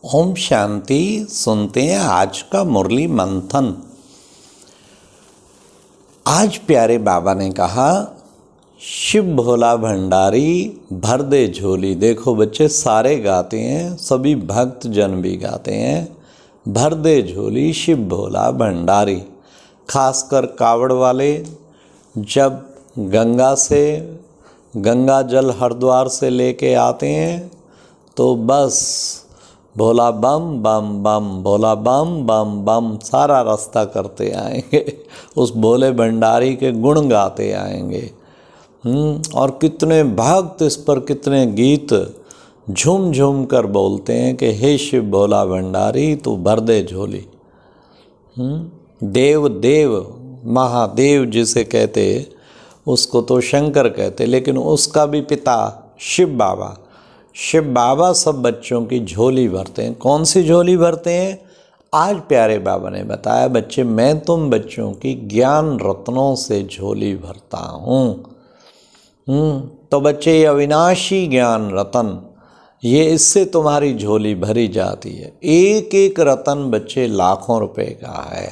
ओम शांति। सुनते हैं आज का मुरली मंथन। आज प्यारे बाबा ने कहा, शिव भोला भंडारी भर दे झोली। देखो बच्चे, सारे गाते हैं, सभी भक्त जन भी गाते हैं, भर दे झोली शिव भोला भंडारी। खासकर कावड़ वाले जब गंगा जल हरिद्वार से लेके आते हैं तो बस भोला बम बम बम, भोला बम बम बम सारा रास्ता करते आएंगे, उस भोले भंडारी के गुण गाते आएंगे। और कितने भक्त इस पर कितने गीत झूम झूम कर बोलते हैं कि हे शिव भोला भंडारी तू भर दे झोली। देव देव महादेव जिसे कहते उसको तो शंकर कहते, लेकिन उसका भी पिता शिव बाबा सब बच्चों की झोली भरते हैं। कौन सी झोली भरते हैं? आज प्यारे बाबा ने बताया, बच्चे मैं तुम बच्चों की ज्ञान रत्नों से झोली भरता हूँ। तो बच्चे, ये अविनाशी ज्ञान रतन, ये इससे तुम्हारी झोली भरी जाती है। एक एक रतन बच्चे लाखों रुपए का है।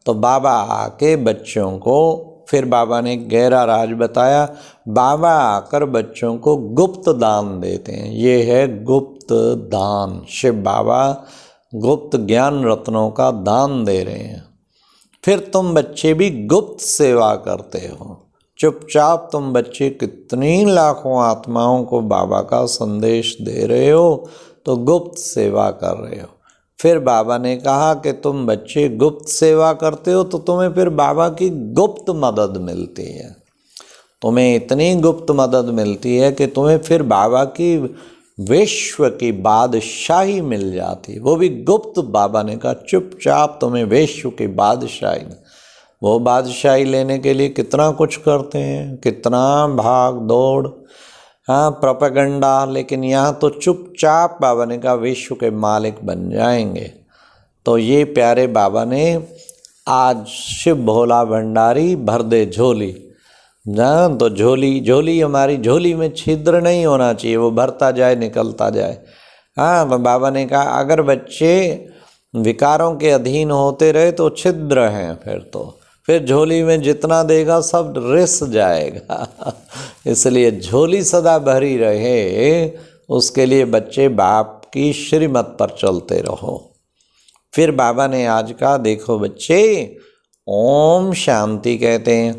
तो बाबा आके बच्चों को, फिर बाबा ने गहरा राज बताया, बाबा आकर बच्चों को गुप्त दान देते हैं। ये है गुप्त दान। शिव बाबा गुप्त ज्ञान रत्नों का दान दे रहे हैं। फिर तुम बच्चे भी गुप्त सेवा करते हो। चुपचाप तुम बच्चे कितनी लाखों आत्माओं को बाबा का संदेश दे रहे हो, तो गुप्त सेवा कर रहे हो। फिर बाबा ने कहा कि तुम बच्चे गुप्त सेवा करते हो तो तुम्हें फिर बाबा की गुप्त मदद मिलती है। तुम्हें इतनी गुप्त मदद मिलती है कि तुम्हें फिर बाबा की विश्व की बादशाही मिल जाती। वो भी गुप्त। बाबा ने कहा चुपचाप तुम्हें विश्व की बादशाही। वो बादशाही लेने के लिए कितना कुछ करते हैं, कितना भाग दौड़, प्रोपेगेंडा, लेकिन यहाँ तो चुपचाप बाबा ने कहा विश्व के मालिक बन जाएंगे। तो ये प्यारे बाबा ने आज शिव भोला भंडारी भर दे झोली। तो झोली हमारी झोली में छिद्र नहीं होना चाहिए, वो भरता जाए निकलता जाए। तो बाबा ने कहा अगर बच्चे विकारों के अधीन होते रहे तो छिद्र हैं, फिर झोली में जितना देगा सब रिस जाएगा। इसलिए झोली सदा भरी रहे, उसके लिए बच्चे बाप की श्रीमत पर चलते रहो। फिर बाबा ने आज कहा, देखो बच्चे, ओम शांति कहते हैं।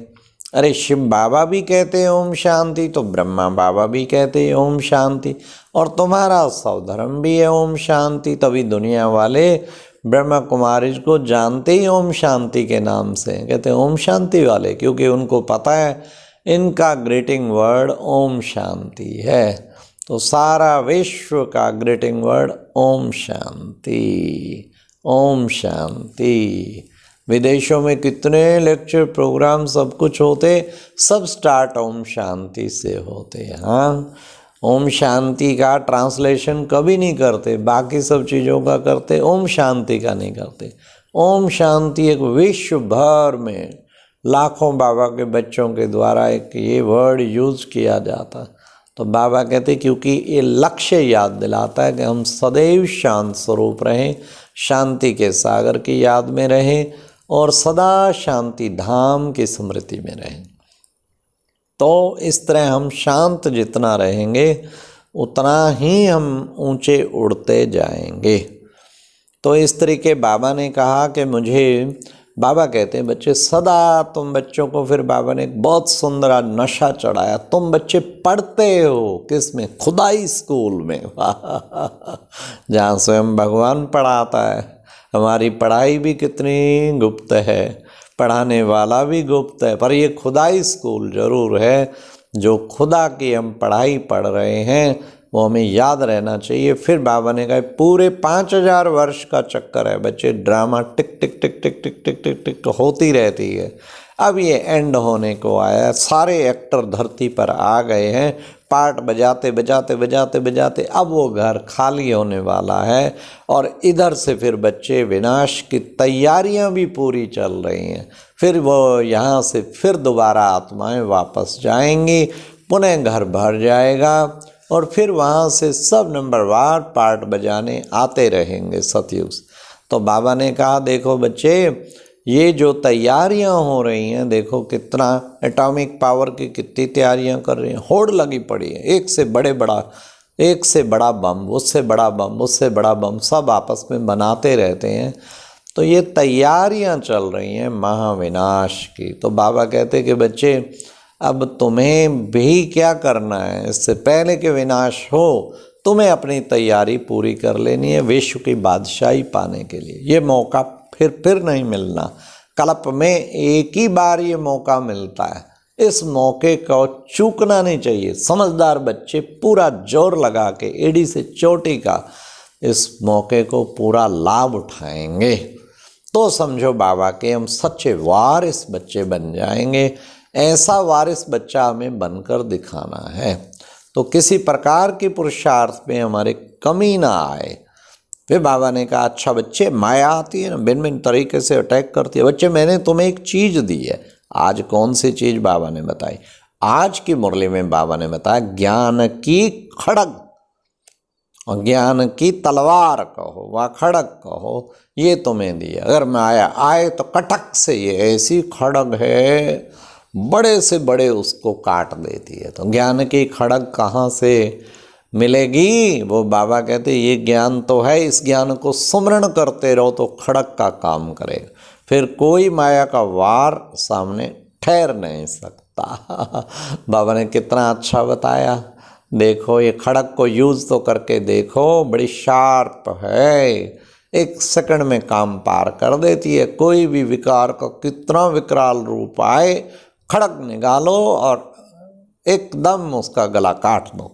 अरे शिव बाबा भी कहते हैं ओम शांति, तो ब्रह्मा बाबा भी कहते हैं ओम शांति, और तुम्हारा सौधर्म भी है ओम शांति। तभी दुनिया वाले ब्रह्मा कुमारी को जानते ही ओम शांति के नाम से, कहते हैं ओम शांति वाले, क्योंकि उनको पता है इनका ग्रीटिंग वर्ड ओम शांति है। तो सारा विश्व का ग्रीटिंग वर्ड ओम शांति, ओम शांति। विदेशों में कितने लेक्चर प्रोग्राम सब कुछ होते, सब स्टार्ट ओम शांति से होते। हाँ, ओम शांति का ट्रांसलेशन कभी नहीं करते, बाकी सब चीज़ों का करते, ओम शांति का नहीं करते। ओम शांति एक विश्व भर में लाखों बाबा के बच्चों के द्वारा एक ये वर्ड यूज़ किया जाता। तो बाबा कहते क्योंकि ये लक्ष्य याद दिलाता है कि हम सदैव शांत स्वरूप रहें, शांति के सागर की याद में रहें और सदा शांति धाम की स्मृति में रहें। तो इस तरह हम शांत जितना रहेंगे उतना ही हम ऊंचे उड़ते जाएंगे। तो इस तरीके बाबा ने कहा कि बाबा कहते हैं बच्चे सदा तुम बच्चों को, फिर बाबा ने एक बहुत सुंदर नशा चढ़ाया, तुम बच्चे पढ़ते हो किस में? खुदाई स्कूल में। जहाँ स्वयं भगवान पढ़ाता है। हमारी पढ़ाई भी कितनी गुप्त है, पढ़ाने वाला भी गुप्त है, पर ये खुदाई स्कूल जरूर है। जो खुदा की हम पढ़ाई पढ़ रहे हैं वो हमें याद रहना चाहिए। फिर बाबा ने कहा पूरे 5000 वर्ष का चक्कर है बच्चे, ड्रामा टिक टिक टिक टिक टिक टिक टिक टिक होती रहती है। अब ये एंड होने को आया, सारे एक्टर धरती पर आ गए हैं, पार्ट बजाते बजाते बजाते बजाते अब वो घर खाली होने वाला है। और इधर से फिर बच्चे विनाश की तैयारियां भी पूरी चल रही हैं। फिर वो यहाँ से फिर दोबारा आत्माएं वापस जाएंगी, पुनः घर भर जाएगा और फिर वहाँ से सब नंबरवार पार्ट बजाने आते रहेंगे सतयुग से। तो बाबा ने कहा देखो बच्चे, ये जो तैयारियां हो रही हैं, देखो कितना एटॉमिक पावर की कितनी तैयारियां कर रही हैं, होड़ लगी पड़ी है, एक से बड़ा बम, उससे बड़ा बम, उससे बड़ा बम, सब आपस में बनाते रहते हैं। तो ये तैयारियां चल रही हैं महाविनाश की। तो बाबा कहते कि बच्चे अब तुम्हें भी क्या करना है, इससे पहले कि विनाश हो तुम्हें अपनी तैयारी पूरी कर लेनी है विश्व की बादशाही पाने के लिए। ये मौका फिर नहीं मिलना, कल्प में एक ही बार ये मौका मिलता है, इस मौके को चूकना नहीं चाहिए। समझदार बच्चे पूरा जोर लगा के एड़ी से चोटी का इस मौके को पूरा लाभ उठाएंगे तो समझो बाबा के हम सच्चे वारिस बच्चे बन जाएंगे। ऐसा वारिस बच्चा हमें बनकर दिखाना है, तो किसी प्रकार की पुरुषार्थ में हमारे कमी ना आए। फिर बाबा ने कहा अच्छा बच्चे, माया आती है ना, भिन्न भिन्न तरीके से अटैक करती है। बच्चे मैंने तुम्हें एक चीज़ दी है। आज कौन सी चीज़ बाबा ने बताई? आज की मुरली में बाबा ने बताया ज्ञान की खड़ग और ज्ञान की तलवार कहो व खड़ग कहो, ये तुम्हें दी है। अगर माया आए तो कटक से, ये ऐसी खड़ग है बड़े से बड़े उसको काट देती है। तो ज्ञान की खड़ग कहाँ से मिलेगी? वो बाबा कहते ये ज्ञान तो है, इस ज्ञान को सुमरण करते रहो तो खड़ग का काम करेगा, फिर कोई माया का वार सामने ठहर नहीं सकता। बाबा ने कितना अच्छा बताया। देखो ये खड़ग को यूज़ तो करके देखो, बड़ी शार्प है, एक सेकंड में काम पार कर देती है। कोई भी विकार का कितना विकराल रूप आए, खड़ग निकालो और एकदम उसका गला काट दो,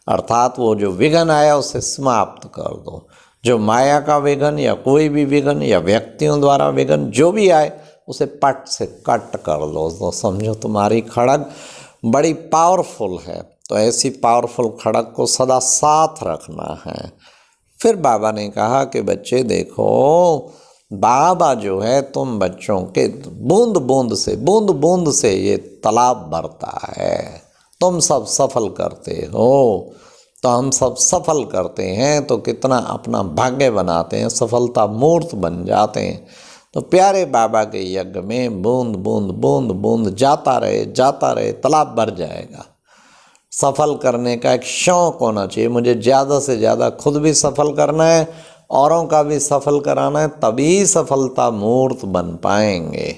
अर्थात वो जो विघन आया उसे समाप्त कर दो। जो माया का विघन या कोई भी विघन या व्यक्तियों द्वारा विघन जो भी आए उसे पट से कट कर दो। तो समझो तुम्हारी खड़ग बड़ी पावरफुल है। तो ऐसी पावरफुल खड़ग को सदा साथ रखना है। फिर बाबा ने कहा कि बच्चे देखो, बाबा जो है तुम बच्चों के बूंद बूंद से ये तालाब भरता है। तुम सब सफल करते हो तो हम सब सफल करते हैं, तो कितना अपना भाग्य बनाते हैं, सफलता मूर्त बन जाते हैं। तो प्यारे बाबा के यज्ञ में बूंद बूंद जाता रहे, तालाब भर जाएगा। सफल करने का एक शौक़ होना चाहिए। मुझे ज़्यादा से ज़्यादा खुद भी सफल करना है, औरों का भी सफल कराना है, तभी सफलता मूर्त बन पाएंगे।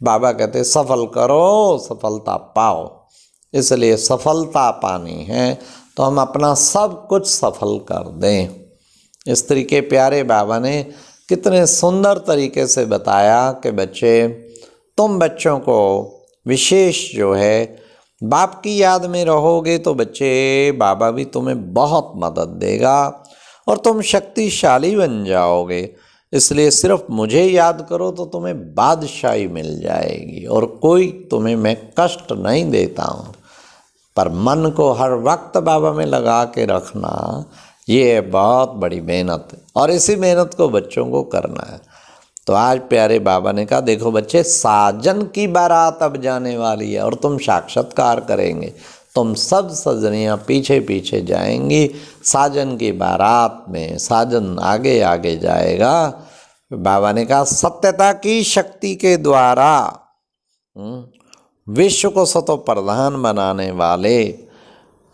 बाबा कहते सफल करो, सफलता पाओ। इसलिए सफलता पानी है तो हम अपना सब कुछ सफल कर दें। इस तरीके प्यारे बाबा ने कितने सुंदर तरीके से बताया कि बच्चे तुम बच्चों को विशेष जो है बाप की याद में रहोगे तो बच्चे बाबा भी तुम्हें बहुत मदद देगा और तुम शक्तिशाली बन जाओगे। इसलिए सिर्फ मुझे याद करो तो तुम्हें बादशाही मिल जाएगी और कोई तुम्हें मैं कष्ट नहीं देता हूँ। पर मन को हर वक्त बाबा में लगा के रखना, ये बहुत बड़ी मेहनत है और इसी मेहनत को बच्चों को करना है। तो आज प्यारे बाबा ने कहा देखो बच्चे, साजन की बारात अब जाने वाली है और तुम साक्षात्कार करेंगे। तुम सब सजनियाँ पीछे पीछे जाएंगी, साजन की बारात में साजन आगे आगे जाएगा। बाबा ने कहा सत्यता की शक्ति के द्वारा विश्व को सतो प्रधान बनाने वाले,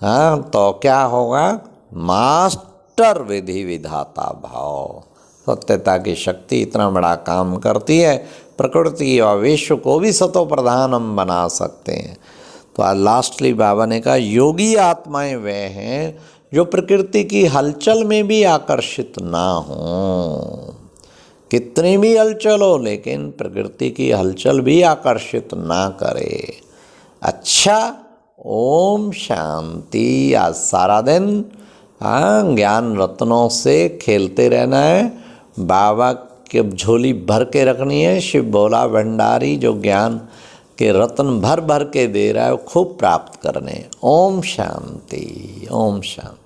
हाँ, तो क्या होगा? मास्टर विधि विधाता भाव। सत्यता की शक्ति इतना बड़ा काम करती है, प्रकृति और विश्व को भी सतो प्रधान हम बना सकते हैं। तो आज लास्टली बाबा ने कहा योगी आत्माएं वे हैं जो प्रकृति की हलचल में भी आकर्षित ना हों। कितनी भी हलचल हो लेकिन प्रकृति की हलचल भी आकर्षित ना करे। अच्छा, ओम शांति। आज सारा दिन ज्ञान रत्नों से खेलते रहना है, बाबा की झोली भर के रखनी है। शिव भोला भंडारी जो ज्ञान के रत्न भर भर के दे रहा है वो खूब प्राप्त करने। ओम शांति, ओम शांति।